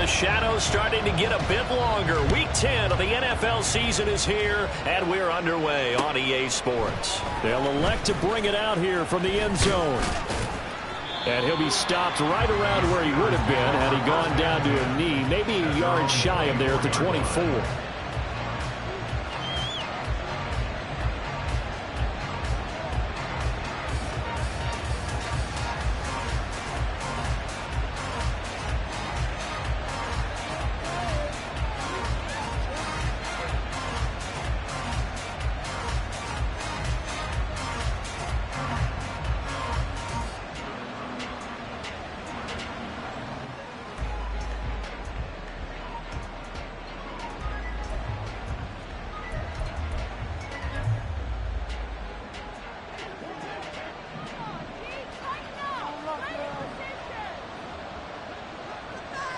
the shadows starting to get a bit longer. Week 10 of the NFL season is here, and we're underway on EA Sports. They'll elect to bring it out here from the end zone. And he'll be stopped right around where he would have been had he gone down to a knee, maybe a yard shy of there at the 24.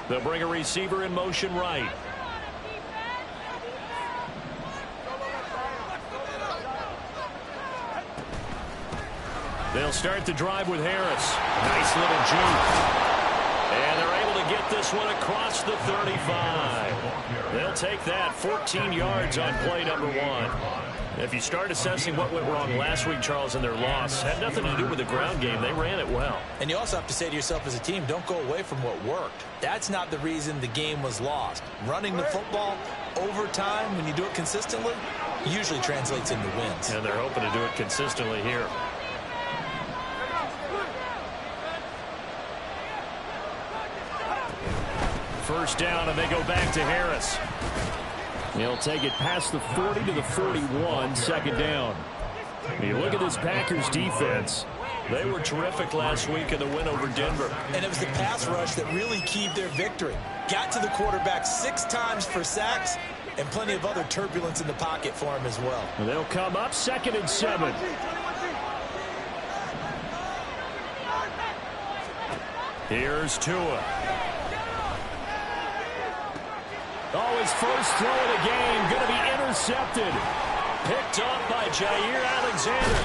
They'll bring a receiver in motion right. They'll start the drive with Harris. Nice little juke. And they're able to get this one across the 35. They'll take that 14 yards on play number 1. If you start assessing what went wrong last week, Charles, in their loss, had nothing to do with the ground game. They ran it well. And you also have to say to yourself as a team, don't go away from what worked. That's not the reason the game was lost. Running the football over time, when you do it consistently, usually translates into wins. And they're hoping to do it consistently here. First down, and they go back to Harris. He'll take it past the 40 to the 41, second down. You look at this Packers defense. They were terrific last week in the win over Denver. And it was the pass rush that really keyed their victory. Got to the quarterback 6 times for sacks and plenty of other turbulence in the pocket for him as well. And they'll come up 2nd and 7. Here's Tua. Oh, his first throw of the game going to be intercepted. Picked off by Jair Alexander.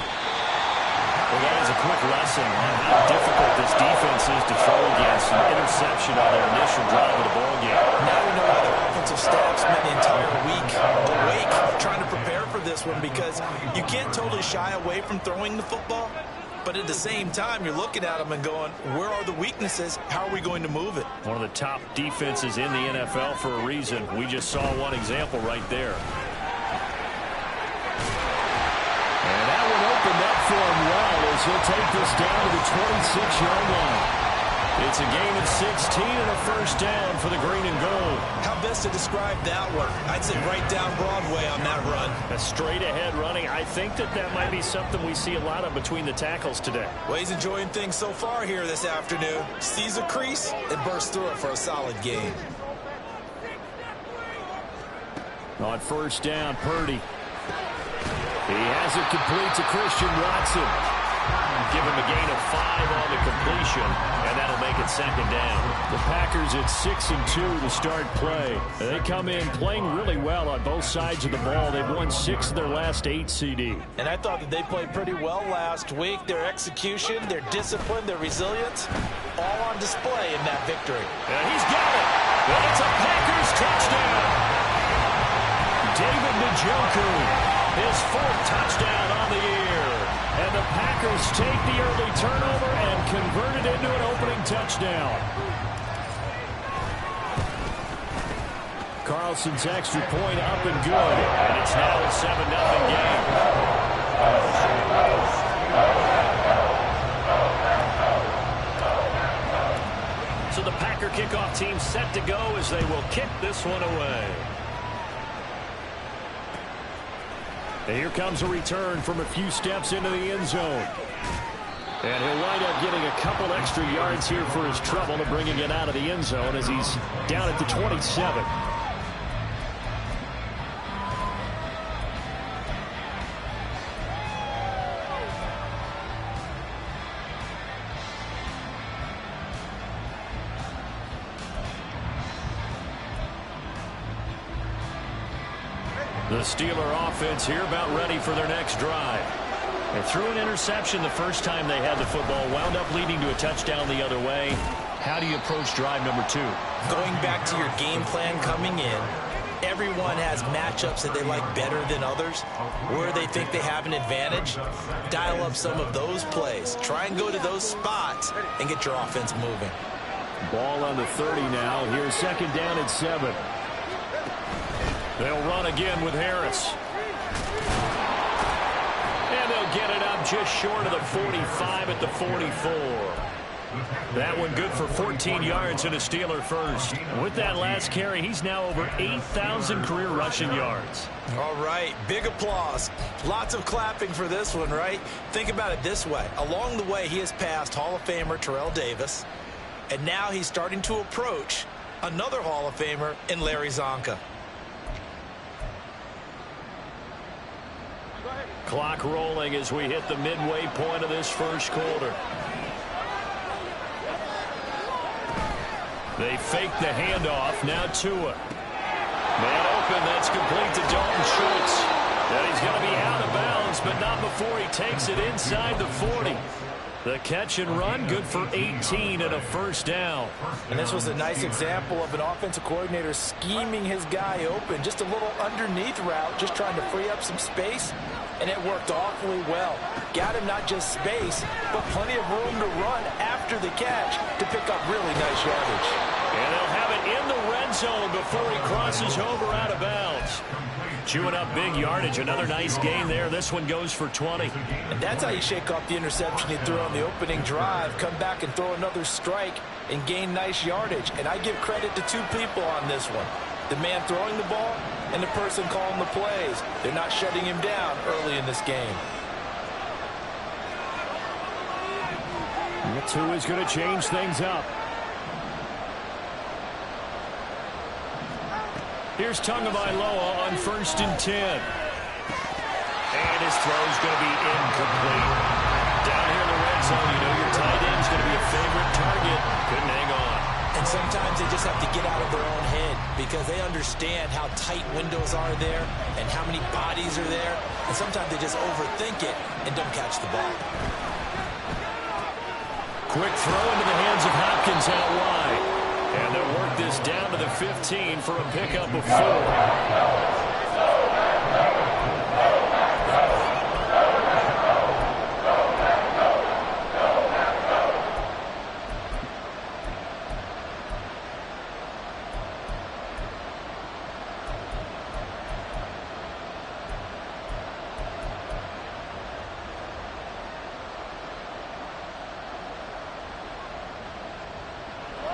Well, that is a quick lesson on how difficult this defense is to throw against. An interception on their initial drive of the ballgame. Now we know how their offensive staff spent the entire week awake trying to prepare for this one, because you can't totally shy away from throwing the football. But at the same time, you're looking at them and going, where are the weaknesses? How are we going to move it? One of the top defenses in the NFL for a reason. We just saw one example right there. And that one opened up for him well as he'll take this down to the 26-yard line. It's a gain of 16 and a first down for the green and gold. How best to describe that one? I'd say right down Broadway on that run. A straight ahead running. I think that might be something we see a lot of between the tackles today. Well, he's enjoying things so far here this afternoon. Sees a crease and bursts through it for a solid gain. On first down, Purdy. He has it complete to Christian Watson. Give him a gain of 5 on the completion, and that'll make it second down. The Packers at 6-2 to start play. They come in playing really well on both sides of the ball. They've won 6 of their last 8 CD. And I thought that they played pretty well last week. Their execution, their discipline, their resilience, all on display in that victory. And he's got it. And it's a Packers touchdown. David Njoku, his 4th touchdown on the year. And the Packers take the early turnover and convert it into an opening touchdown. Carlson's extra point up and good. And it's now a 7-0 game. So the Packer kickoff team set to go as they will kick this one away. And here comes a return from a few steps into the end zone. And he'll wind up getting a couple extra yards here for his trouble to bringing it out of the end zone as he's down at the 27. The Steeler offense here about ready for their next drive. They threw an interception the first time they had the football, wound up leading to a touchdown the other way. How do you approach drive number 2? Going back to your game plan coming in, everyone has matchups that they like better than others, where they think they have an advantage. Dial up some of those plays. Try and go to those spots and get your offense moving. Ball on the 30 now. Here's second down at 7. They'll run again with Harris. And they'll get it up just short of the 45 at the 44. That one good for 14 yards and a Steeler first. With that last carry, he's now over 8,000 career rushing yards. All right, big applause. Lots of clapping for this one, right? Think about it this way. Along the way, he has passed Hall of Famer Terrell Davis, and now he's starting to approach another Hall of Famer in Larry Zonka. Clock rolling as we hit the midway point of this first quarter. They fake the handoff. Now Tua. Man open. That's complete to Dalton Schultz. And he's going to be out of bounds, but not before he takes it inside the 40. The catch and run, good for 18 and a first down. And this was a nice example of an offensive coordinator scheming his guy open. Just a little underneath route, just trying to free up some space. And it worked awfully well. Got him not just space, but plenty of room to run after the catch to pick up really nice yardage. And they'll have it in the red zone before he crosses over out of bounds. Chewing up big yardage. Another nice gain there. This one goes for 20. And that's how you shake off the interception he threw on the opening drive. Come back and throw another strike and gain nice yardage. And I give credit to two people on this one. The man throwing the ball and the person calling the plays. They're not shutting him down early in this game. Tua is going to change things up. Here's Tagovailoa on 1st and 10. And his throw's going to be incomplete. Down here in the red zone, you know your tight end's going to be a favorite target. Couldn't hang on. And sometimes they just have to get out of their own head because they understand how tight windows are there and how many bodies are there. And sometimes they just overthink it and don't catch the ball. Quick throw into the hands of Hopkins out wide. And they'll work this down to the 15 for a pickup of 4.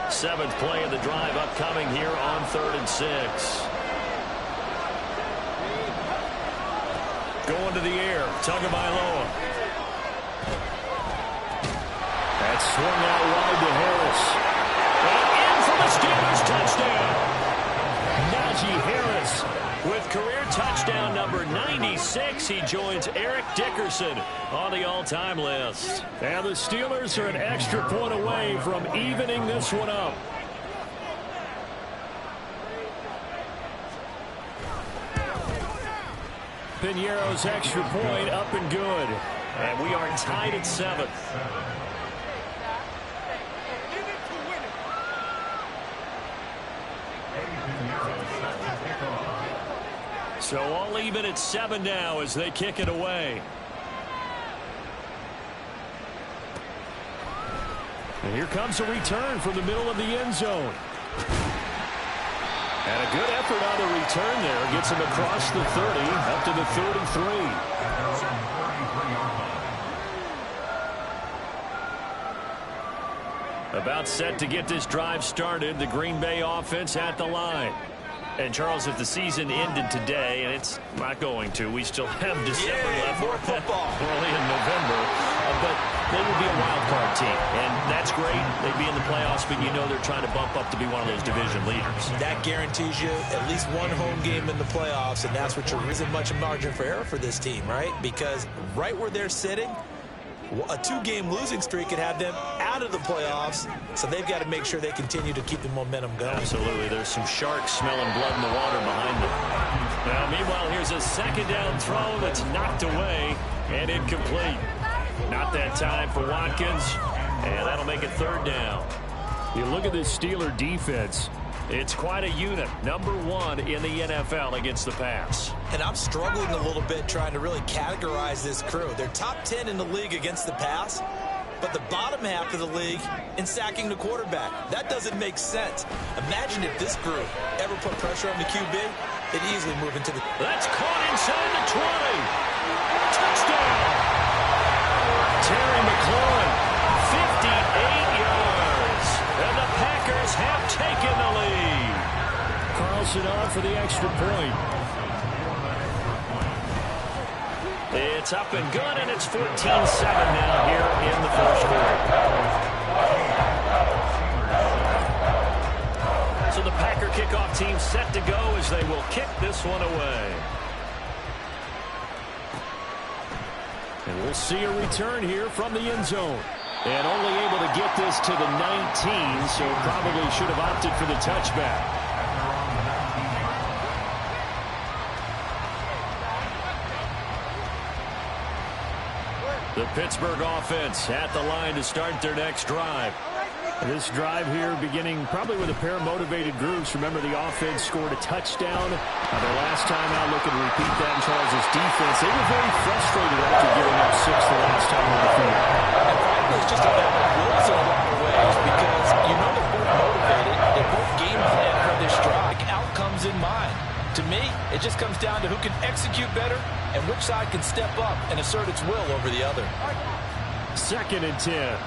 Seventh play of the drive upcoming here on 3rd and 6. Going to the air. Tagovailoa. That's swung out wide to Harris. And in for the Steelers touchdown. Najee Harris with career touchdown number 96. He joins Eric Dickerson on the all-time list. And the Steelers are an extra point away from evening this one up. Piñeiro's extra point up and good. And we are tied at 7. So all even at 7 now as they kick it away. And here comes a return from the middle of the end zone. And a good effort on the return there. Gets him across the 30, up to the 33. About set to get this drive started. The Green Bay offense at the line. And, Charles, if the season ended today, and it's not going to, we still have December left. More football. Early in November. But they would be a wild card team. And that's great. They'd be in the playoffs, but you know they're trying to bump up to be one of those division leaders. That guarantees you at least one home game in the playoffs, and that's what isn't much of margin for error for this team, right? Because right where they're sitting, a 2-game losing streak could have them out of the playoffs, so they've got to make sure they continue to keep the momentum going. Absolutely. There's some sharks smelling blood in the water behind them. Now, meanwhile, here's a second down throw that's knocked away and incomplete. Not that time for Watkins, and that'll make it 3rd down. You look at this Steeler defense. It's quite a unit. Number 1 in the NFL against the pass. And I'm struggling a little bit trying to really categorize this crew. They're top 10 in the league against the pass, but the bottom half of the league in sacking the quarterback. That doesn't make sense. Imagine if this group ever put pressure on the QB, they'd easily move into the... That's caught inside the 20. Touchdown. Terry McLaurin, 58 yards. And the Packers have taken the lead. Carlson on for the extra point. It's up and good, and it's 14-7 now here in the first quarter. So the Packer kickoff team set to go as they will kick this one away. And we'll see a return here from the end zone. And only able to get this to the 19, so probably should have opted for the touchback. The Pittsburgh offense at the line to start their next drive. This drive here beginning probably with a pair of motivated groups. Remember, the offense scored a touchdown. Their last time out, looking to repeat that in Charles' defense. They were very frustrated after giving up 6 the last time on the field. And frankly, it's just a matter of rules in a lot of ways because you know they're both motivated. They both game plan for this drive. Outcomes in mind. To me, it just comes down to who can execute better and which side can step up and assert its will over the other. 2nd and 10.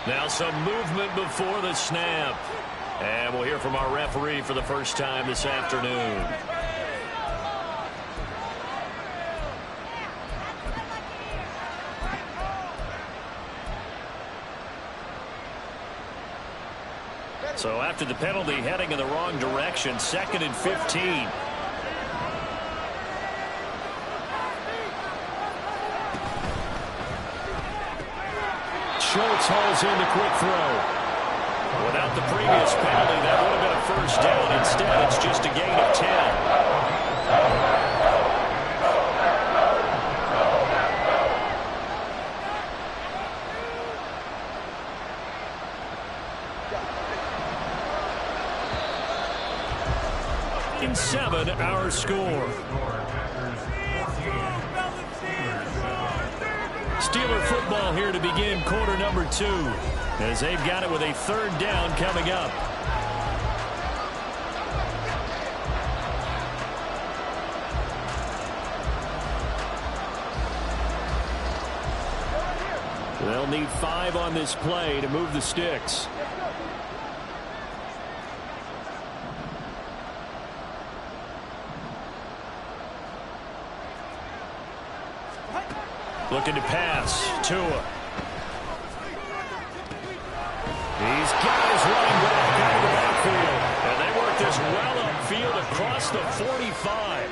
Now some movement before the snap. And we'll hear from our referee for the first time this afternoon. So after the penalty, heading in the wrong direction, 2nd and 15. Schultz hauls in the quick throw. Without the previous penalty, that would have been a first down. Instead, it's just a gain of 10. In 7, our score. Steeler football here to begin quarter number 2, as they've got it with a 3rd down coming up. They'll need 5 on this play to move the sticks. Looking to pass. Tua. These guys running back out of the backfield. And they work this well upfield across the 45.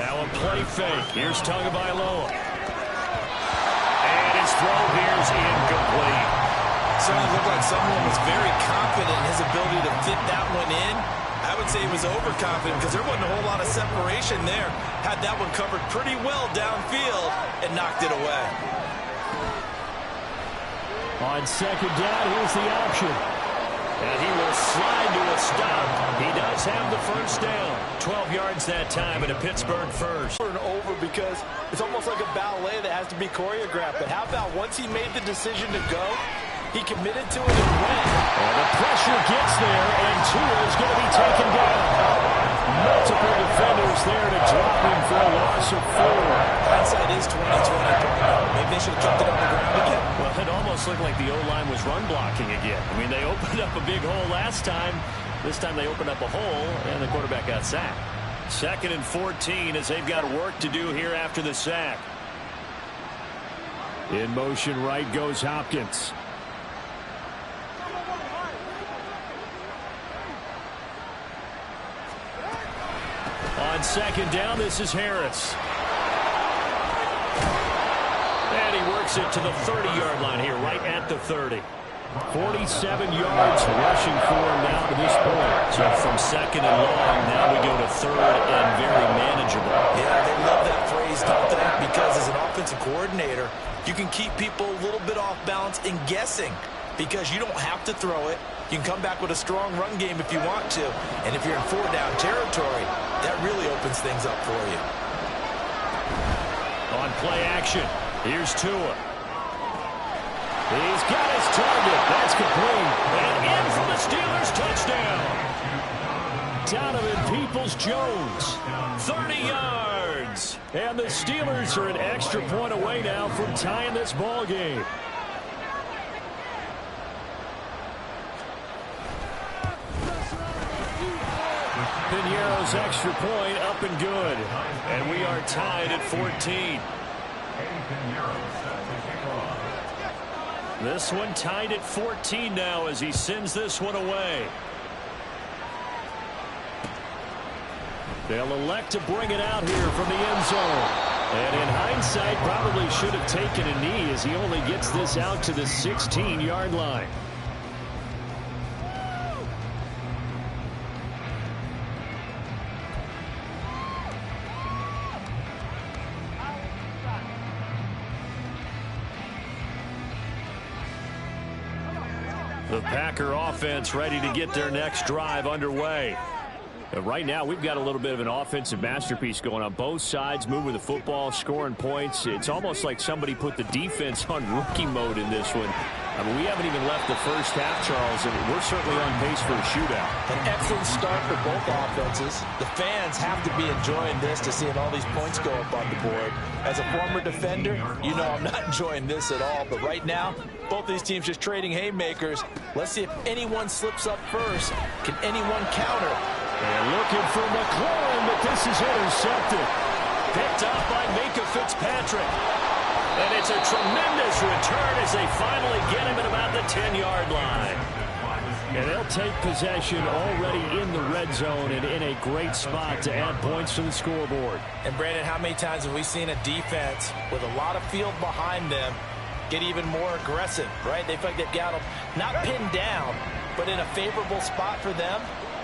Now a play fake. Here's Tagovailoa. And his throw here's incomplete. Certainly looked like someone was very confident in his ability to fit that one in. I would say he was overconfident because there wasn't a whole lot of separation there. Had that one covered pretty well downfield and knocked it away. On 2nd down, here's the option. And he will slide to a stop. He does have the first down. 12 yards that time and a Pittsburgh first. Over and over because it's almost like a ballet that has to be choreographed. But how about once he made the decision to go, he committed to it and went. And the pressure gets there, and Tua is going to be taken down. Multiple defenders there to drop him for a loss of 4. Hindsight is 20/20. Maybe they should have kept it on the ground again. Well, it almost looked like the O-line was run blocking again. I mean, they opened up a big hole last time. This time they opened up a hole, and the quarterback got sacked. 2nd and 14 as they've got work to do here after the sack. In motion right goes Hopkins. On 2nd down, this is Harris. And he works it to the 30-yard line here, right at the 30. 47 yards rushing for him now to this point. So from second and long, now we go to third and very manageable. Yeah, they love that phrase, don't they? Because as an offensive coordinator, you can keep people a little bit off balance and guessing because you don't have to throw it. You can come back with a strong run game if you want to. And if you're in four-down territory, that really opens things up for you. On play action, here's Tua. He's got his target. That's complete. And in for the Steelers touchdown. Donovan Peoples-Jones, 30 yards. And the Steelers are an extra point away now from tying this ball game. Piñeiro's extra point up and good. And we are tied at 14. This one tied at 14 now as he sends this one away. They'll elect to bring it out here from the end zone. And in hindsight, probably should have taken a knee as he only gets this out to the 16-yard line. The Packer offense ready to get their next drive underway. Right now, we've got a little bit of an offensive masterpiece going on. Both sides moving the football, scoring points. It's almost like somebody put the defense on rookie mode in this one. I mean, we haven't even left the first half, Charles, and we're certainly on pace for a shootout. An excellent start for both offenses. The fans have to be enjoying this to seeing all these points go up on the board. As a former defender, you know I'm not enjoying this at all. But right now, both these teams just trading haymakers. Let's see if anyone slips up first. Can anyone counter? And looking for McLaurin, but this is intercepted. Picked off by Minka Fitzpatrick. And it's a tremendous return as they finally get him at about the 10-yard line. And they'll take possession already in the red zone and in a great spot to add points to the scoreboard. And, Brandon, how many times have we seen a defense with a lot of field behind them get even more aggressive, right? They feel like they've got them not pinned down, but in a favorable spot for them.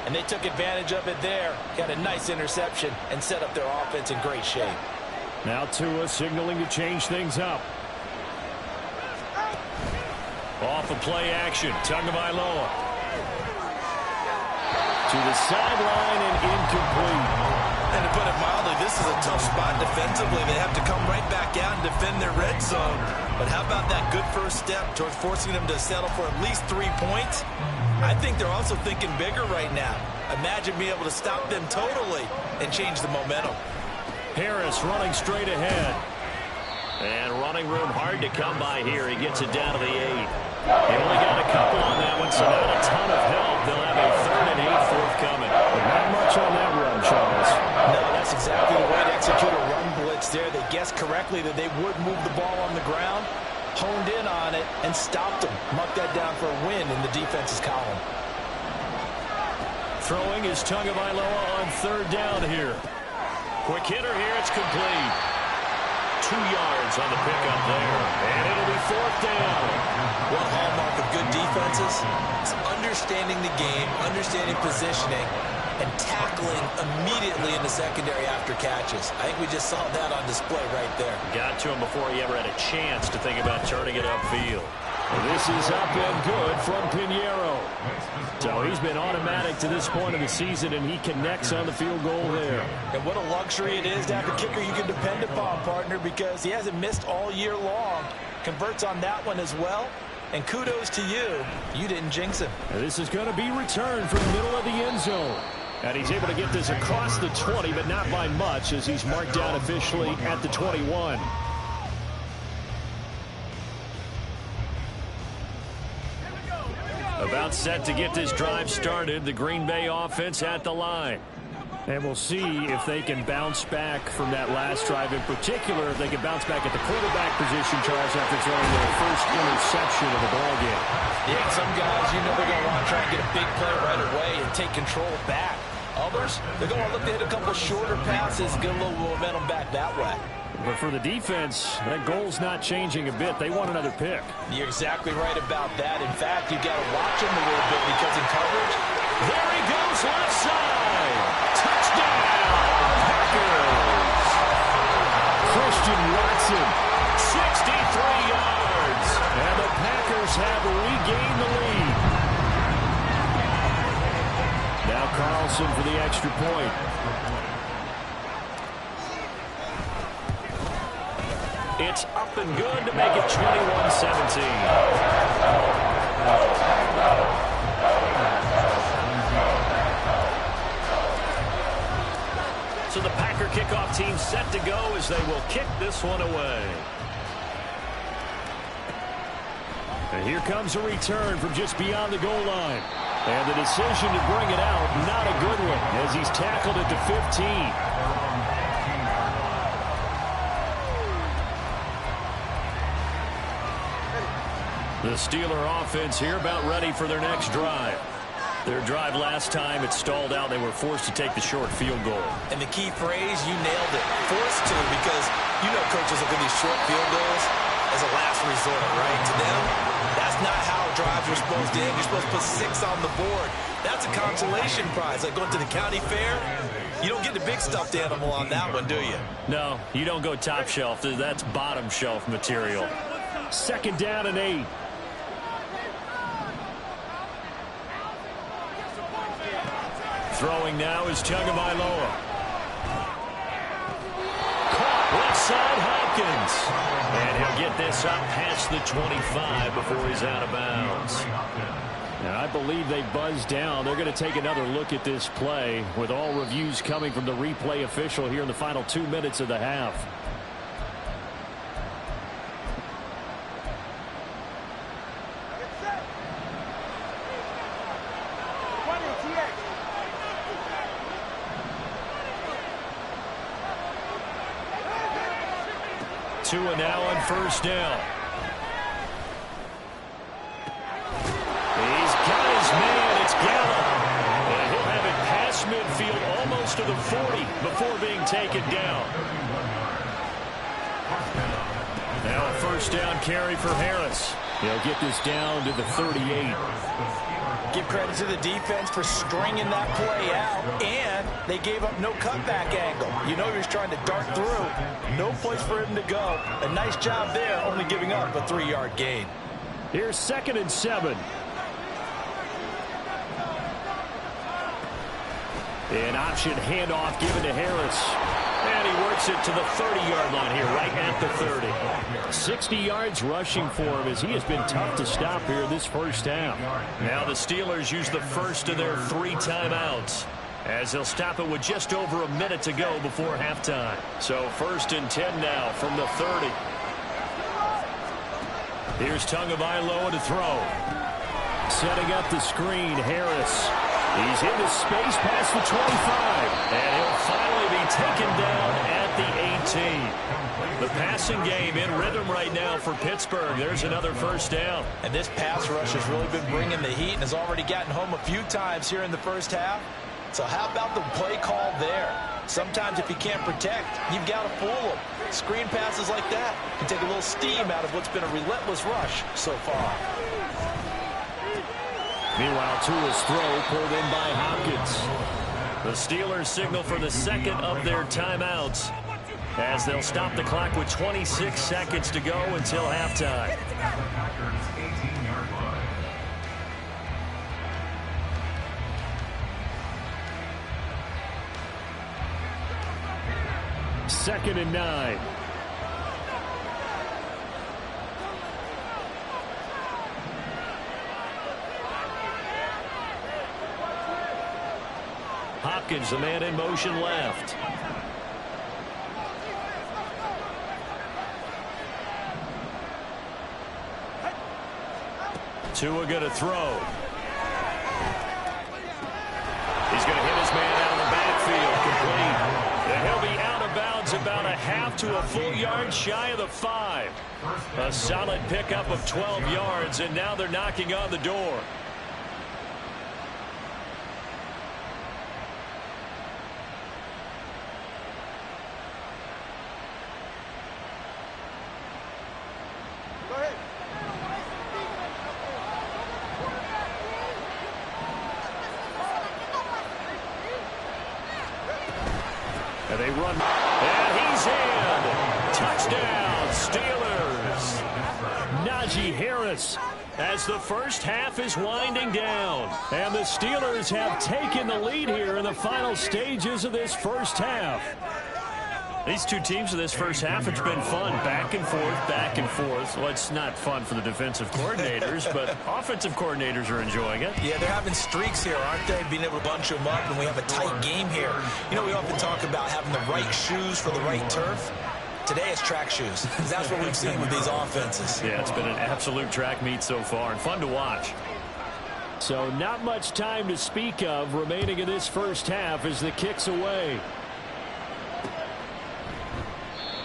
And they took advantage of it there. Got a nice interception and set up their offense in great shape. Now Tua signaling to change things up. Off of play action, Tagovailoa. To the sideline and incomplete. And to put it mildly, this is a tough spot defensively. They have to come right back out and defend their red zone. But how about that good first step towards forcing them to settle for at least 3 points? I think they're also thinking bigger right now. Imagine being able to stop them totally and change the momentum. Harris running straight ahead. And running room hard to come by here. He gets it down to the 8. They only got a couple on that one, so not a ton of help. They'll have a 3rd and 8 forthcoming. But not much on that run, Charles. No, that's exactly the way to execute a run blitz there. They guessed correctly that they would move the ball on the ground, honed in on it, and stopped them. Mark that down for a win in the defense's column. Throwing is Tagovailoa on 3rd down here. Quick hitter here, it's complete. 2 yards on the pickup there. And it'll be 4th down. One hallmark of good defenses is understanding the game, understanding positioning, and tackling immediately in the secondary after catches. I think we just saw that on display right there. Got to him before he ever had a chance to think about turning it upfield. This is up and good from Piñeiro. So he's been automatic to this point of the season, and he connects on the field goal there. And what a luxury it is to have a kicker you can depend upon, partner, because he hasn't missed all year long. Converts on that one as well. And kudos to you. You didn't jinx him. And this is going to be returned from the middle of the end zone. And he's able to get this across the 20, but not by much, as he's marked down officially at the 21. About set to get this drive started, the Green Bay offense at the line. And we'll see if they can bounce back from that last drive. In particular, if they can bounce back at the quarterback position, Charles, after throwing their first interception of the ball game. Yeah, some guys, you know, they're going to want to try and get a big play right away and take control back. Others, they're going to look to hit a couple shorter passes, get a little momentum back that way. But for the defense, that goal's not changing a bit. They want another pick. You're exactly right about that. In fact, you've got to watch him a little bit because in coverage, there he goes left side. Touchdown, Packers. Christian Watson. 63 yards. And the Packers have regained the lead. Now Carlson for the extra point. It's up and good to make it 21-17. So the Packer kickoff team set to go as they will kick this one away. And here comes a return from just beyond the goal line. And the decision to bring it out, not a good one, as he's tackled at the 15. The Steeler offense here about ready for their next drive. Their drive last time, it stalled out. They were forced to take the short field goal. And the key phrase, you nailed it. Forced to, because you know coaches look at these short field goals as a last resort, right? To them, that's not how drives are supposed to end. You're supposed to put 6 on the board. That's a consolation prize. Like going to the county fair, you don't get the big stuffed animal on that one, do you? No, you don't go top shelf. That's bottom shelf material. 2nd down and 8. Throwing now is Tagovailoa. Caught left side, Hopkins. And he'll get this up past the 25 before he's out of bounds. And I believe they buzzed down. They're going to take another look at this play with all reviews coming from the replay official here in the final 2 minutes of the half. Tua now on 1st down. He's got his man. It's Gallup. And he'll have it past midfield almost to the 40 before being taken down. Now a 1st down carry for Harris. He'll get this down to the 38. Give credit to the defense for stringing that play out, and they gave up no cutback angle. You know he was trying to dart through. No place for him to go. A nice job there, only giving up a 3-yard gain. Here's 2nd and 7. An option handoff given to Harris. And he works it to the 30-yard line here, right at the 30. 60 yards rushing for him as he has been tough to stop here this first half. Now the Steelers use the first of their 3 timeouts as they'll stop it with just over a minute to go before halftime. So 1st and 10 now from the 30. Here's Tagovailoa to throw. Setting up the screen, Harris. He's into space past the 25. And he'll finally be taken down at the 18. The passing game in rhythm right now for Pittsburgh. There's another 1st down. And this pass rush has really been bringing the heat and has already gotten home a few times here in the first half. So how about the play call there? Sometimes if you can't protect, you've got to fool them. Screen passes like that can take a little steam out of what's been a relentless rush so far. Meanwhile, Tua's throw pulled in by Hopkins. The Steelers signal for the 2nd of their timeouts as they'll stop the clock with 26 seconds to go until halftime. Second and 9. Hopkins, the man in motion left. Tua going to throw. He's going to hit his man out of the backfield, complete. And he'll be out of bounds about a half to a full yard shy of the 5. A solid pickup of 12 yards, and now they're knocking on the door. They run. And he's in. Touchdown, Steelers. Najee Harris as the first half is winding down. And the Steelers have taken the lead here in the final stages of this first half. These two teams in this first half, it's been fun. Back and forth, back and forth. Well, it's not fun for the defensive coordinators, but offensive coordinators are enjoying it. Yeah, they're having streaks here, aren't they? Being able to bunch them up, and we have a tight game here. You know, we often talk about having the right shoes for the right turf. Today it's track shoes. That's what we've seen with these offenses. Yeah, it's been an absolute track meet so far, and fun to watch. So not much time to speak of remaining in this first half as the kick's away.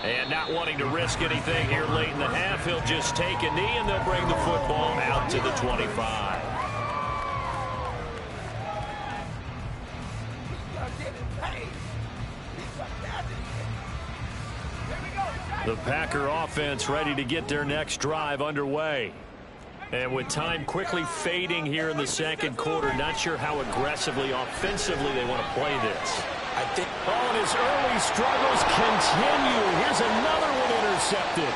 And not wanting to risk anything here late in the half, he'll just take a knee, and they'll bring the football out to the 25. The Packer offense ready to get their next drive underway. And with time quickly fading here in the second quarter, not sure how aggressively, offensively they want to play this. I think. Oh, and his early struggles continue. Here's another one intercepted.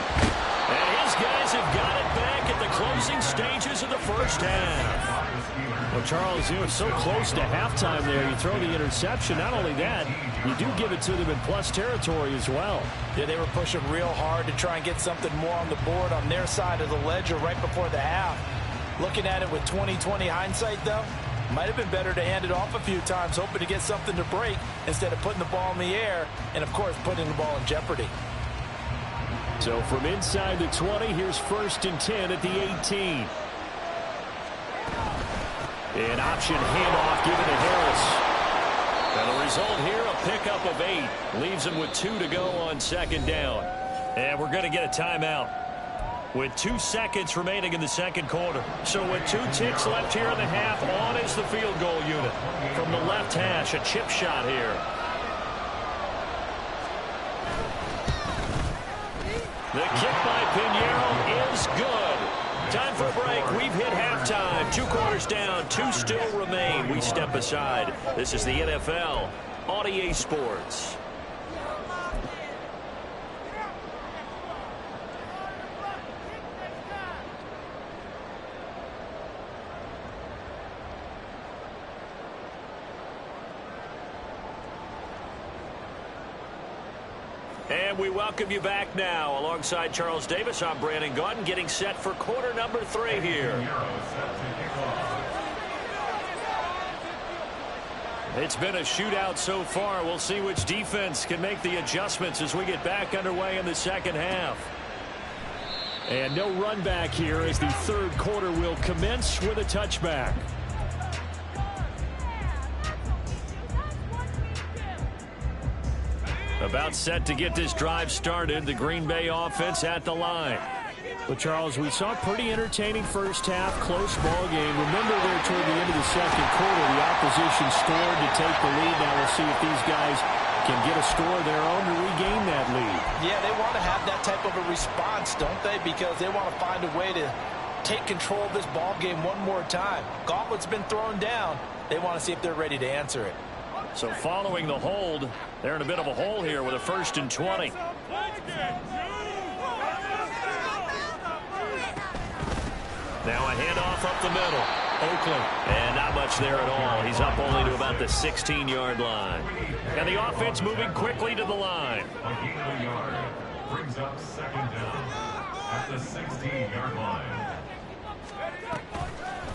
And his guys have got it back at the closing stages of the first half. Well, Charles, you were so close to halftime there. You throw the interception. Not only that, you do give it to them in plus territory as well. Yeah, they were pushing real hard to try and get something more on the board on their side of the ledger right before the half. Looking at it with 20/20 hindsight, though, might have been better to hand it off a few times, hoping to get something to break instead of putting the ball in the air and, of course, putting the ball in jeopardy. So from inside the 20, here's 1st and 10 at the 18. An option handoff given to Harris. And the result here, a pickup of 8. Leaves him with 2 to go on 2nd down. And we're going to get a timeout with 2 seconds remaining in the second quarter. So with 2 ticks left here in the half, on is the field goal unit. From the left hash, a chip shot here. The kick by Pinheiro is good. Time for a break. We've hit halftime. 2 quarters down. 2 still remain. We step aside. This is the NFL on EA Sports. And we welcome you back now. Alongside Charles Davis, I'm Brandon Gaudin, getting set for quarter number 3 here. It's been a shootout so far. We'll see which defense can make the adjustments as we get back underway in the second half. And no run back here as the third quarter will commence with a touchback. About set to get this drive started. The Green Bay offense at the line. Well, Charles, we saw a pretty entertaining first half, close ball game. Remember there toward the end of the second quarter, the opposition scored to take the lead. Now we'll see if these guys can get a score of their own to regain that lead. Yeah, they want to have that type of a response, don't they? Because they want to find a way to take control of this ball game one more time. Gauntlet's been thrown down. They want to see if they're ready to answer it. So following the hold, they're in a bit of a hole here with a 1st and 20. Now a handoff up the middle. Oakland. And not much there at all. He's up only to about the 16-yard line. And the offense moving quickly to the line. Brings up 2nd down at the 16-yard line.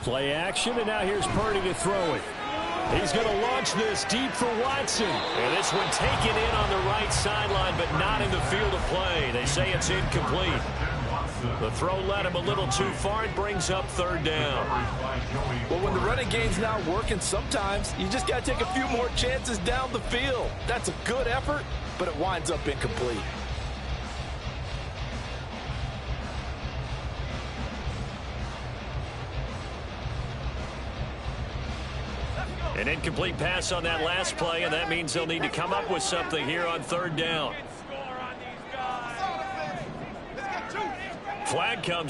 Play action, and now here's Purdy to throw it. He's going to launch this deep for Watson. And this one taken in on the right sideline, but not in the field of play. They say it's incomplete. The throw led him a little too far. It brings up 3rd down. Well, when the running game's not working, sometimes you just got to take a few more chances down the field. That's a good effort, but it winds up incomplete. An incomplete pass on that last play, and that means they'll need to come up with something here on 3rd down. Flag comes